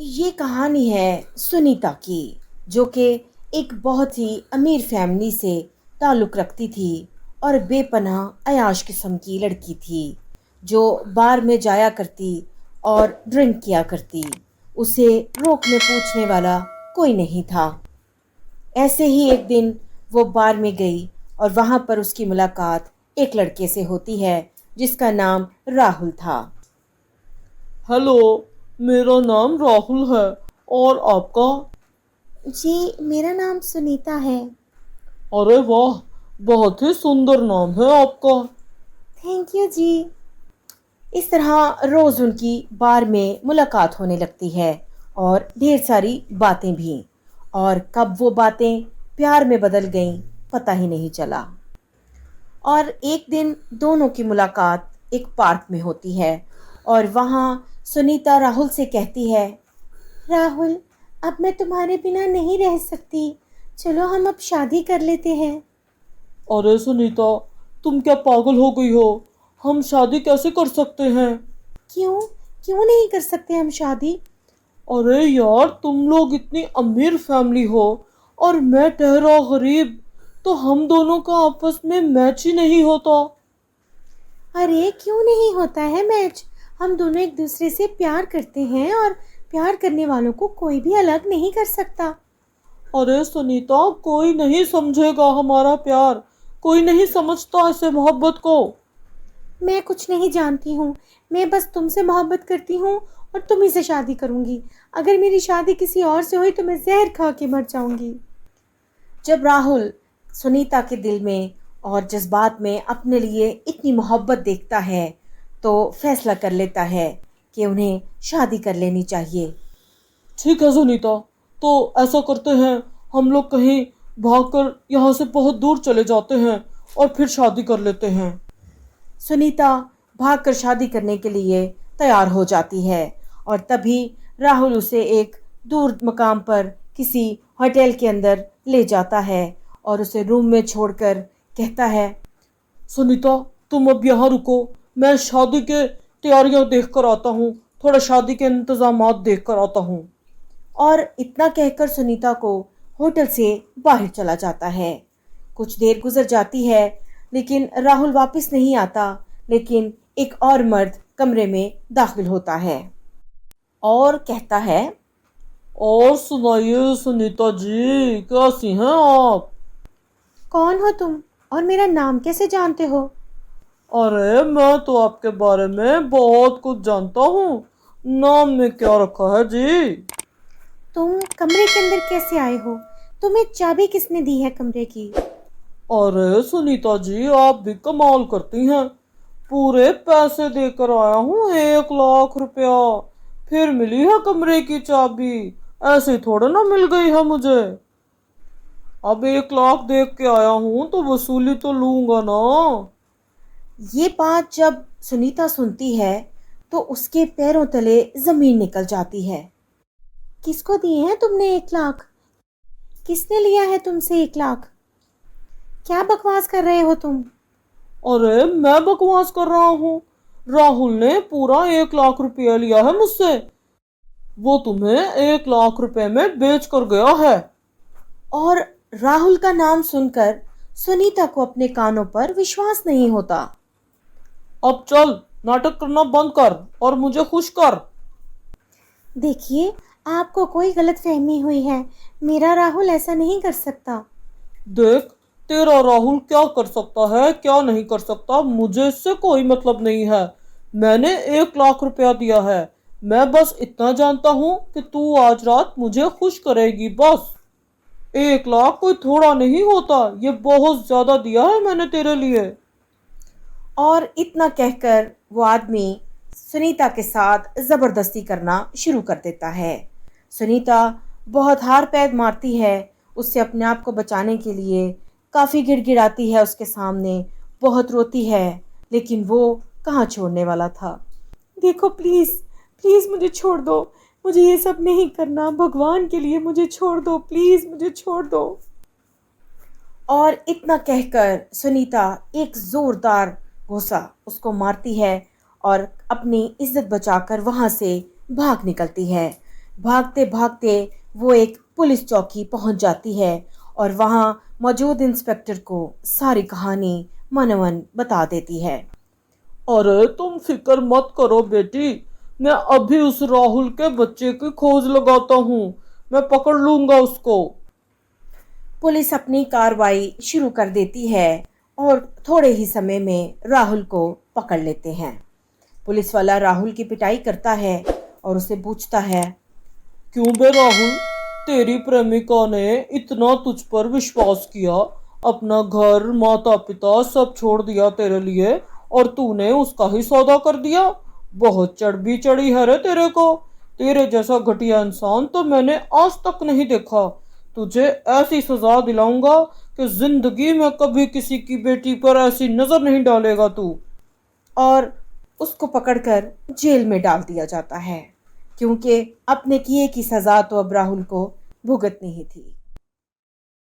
ये कहानी है सुनीता की, जो कि एक बहुत ही अमीर फैमिली से ताल्लुक़ रखती थी और बेपनाह अयाश किस्म की लड़की थी, जो बार में जाया करती और ड्रिंक किया करती। उसे रोकने पूछने वाला कोई नहीं था। ऐसे ही एक दिन वो बार में गई और वहाँ पर उसकी मुलाकात एक लड़के से होती है जिसका नाम राहुल था। हेलो। मेरा नाम राहुल है। और आपका? जी, मेरा नाम सुनीता है। अरे वाह, बहुत ही सुंदर नाम है आपका। थैंक यू जी। इस तरह रोज़ उनकी बार में मुलाकात होने लगती है और ढेर सारी बातें भी। और कब वो बातें प्यार में बदल गईं पता ही नहीं चला। और एक दिन दोनों की मुलाकात एक पार्क में होती है और वहाँ सुनीता राहुल से कहती है, राहुल, अब मैं तुम्हारे बिना नहीं रह सकती। चलो हम अब शादी कर लेते हैं। अरे सुनीता, तुम क्या पागल हो गई हो? हम शादी कैसे कर सकते हैं? क्यों? क्यों नहीं कर सकते हम शादी? अरे यार, तुम लोग इतनी अमीर फैमिली हो और मैं ठहरा गरीब, तो हम दोनों का आपस में मैच ही नहीं होता। अरे क्यों नहीं होता है मैच? हम दोनों एक दूसरे से प्यार करते हैं और प्यार करने वालों को कोई भी अलग नहीं कर सकता। अरे सुनीता, कोई नहीं समझेगा हमारा प्यार। कोई नहीं समझता ऐसे मोहब्बत को। मैं कुछ नहीं जानती हूँ। मैं बस तुमसे मोहब्बत करती हूँ और तुम्ही से शादी करूँगी। अगर मेरी शादी किसी और से हुई तो मैं जहर खा के मर जाऊँगी। जब राहुल सुनीता के दिल में और जज्बात में अपने लिए इतनी मोहब्बत देखता है तो फैसला कर लेता है कि उन्हें शादी कर लेनी चाहिए। ठीक है सुनीता, तो ऐसा करते हैं, हम लोग कहीं भागकर यहाँ से बहुत दूर चले जाते हैं और फिर शादी कर लेते हैं। सुनीता भागकर शादी करने के लिए तैयार हो जाती है और तभी राहुल उसे एक दूर मकाम पर किसी होटल के अंदर ले जाता है और उसे रूम में छोड़कर कहता है, सुनीता, तुम अब यहाँ रुको। मैं शादी के तैयारियां देख कर आता हूँ, थोड़ा शादी के इंतजामात देख कर आता हूँ। और इतना कहकर सुनीता को होटल से बाहर चला जाता है। कुछ देर गुजर जाती है लेकिन राहुल वापस नहीं आता। लेकिन एक और मर्द कमरे में दाखिल होता है और कहता है, और सुनाइए सुनीता जी, कैसी हैं आप? कौन हो तुम और मेरा नाम कैसे जानते हो? अरे मैं तो आपके बारे में बहुत कुछ जानता हूँ। नाम में क्या रखा है जी? तुम कमरे के अंदर कैसे आए हो? तुम्हें चाबी किसने दी है कमरे की? अरे सुनीता जी, आप भी कमाल करती हैं। पूरे पैसे देकर आया हूँ, 1 लाख रुपया। फिर मिली है कमरे की चाबी। ऐसे थोड़ा ना मिल गई है मुझे। अब 1 लाख देख के आया हूँ तो वसूली तो लूंगा ना। ये बात जब सुनीता सुनती है तो उसके पैरों तले जमीन निकल जाती है। किसको दिए हैं तुमने 1 लाख? किसने लिया है तुमसे 1 लाख? क्या बकवास कर रहे हो तुम? अरे मैं बकवास कर रहा हूँ? राहुल ने पूरा 1 लाख रुपया लिया है मुझसे। वो तुम्हें 1 लाख रुपए में बेच कर गया है। और राहुल का नाम सुनकर सुनीता को अपने कानों पर विश्वास नहीं होता। अब चल, नाटक करना बंद कर और मुझे खुश कर। देखिए, आपको कोई गलतफहमी हुई है। मेरा राहुल ऐसा नहीं कर सकता। देख, तेरा राहुल क्या कर सकता है क्या नहीं कर सकता, मुझे इससे कोई मतलब नहीं है। मैंने 1 लाख रुपया दिया है। मैं बस इतना जानता हूँ कि तू आज रात मुझे खुश करेगी, बस। 1 लाख कोई थोड़ा नहीं होता, ये बहुत ज्यादा दिया है मैंने तेरे लिए। और इतना कहकर वो आदमी सुनीता के साथ ज़बरदस्ती करना शुरू कर देता है। सुनीता बहुत हार पैर मारती है। उससे अपने आप को बचाने के लिए काफ़ी गिड़गिड़ाती है उसके सामने, बहुत रोती है। लेकिन वो कहाँ छोड़ने वाला था। देखो प्लीज़, प्लीज़ मुझे छोड़ दो। मुझे ये सब नहीं करना। भगवान के लिए मुझे छोड़ दो, प्लीज़ मुझे छोड़ दो। और इतना कहकर सुनीता एक ज़ोरदार घूंसा उसको मारती है और अपनी इज्जत बचाकर वहाँ से भाग निकलती है। भागते भागते वो एक पुलिस चौकी पहुंच जाती है और वहां मौजूद इंस्पेक्टर को सारी कहानी मनोमन बता देती है। अरे तुम फिक्र मत करो बेटी, मैं अभी उस राहुल के बच्चे की खोज लगाता हूँ, मैं पकड़ लूंगा उसको। पुलिस अपनी कार्रवाई शुरू कर देती है और थोड़े ही समय में राहुल को पकड़ लेते हैं। पुलिस वाला राहुल की पिटाई करता है और उसे पूछता है, क्यों बे राहुल, तेरी प्रेमिका ने इतना तुझ पर विश्वास किया, अपना घर माता पिता सब छोड़ दिया तेरे लिए, और तूने उसका ही सौदा कर दिया। बहुत चढ़ चढ़ी है रे तेरे को। तेरे जैसा घटिया इंसान तो मैंने आज तक नहीं देखा। तुझे ऐसी सजा दिलाऊंगा कि जिंदगी में कभी किसी की बेटी पर ऐसी नजर नहीं डालेगा तू। और उसको पकड़कर जेल में डाल दिया जाता है, क्योंकि अपने किए की सजा तो अब राहुल को भुगतनी ही थी।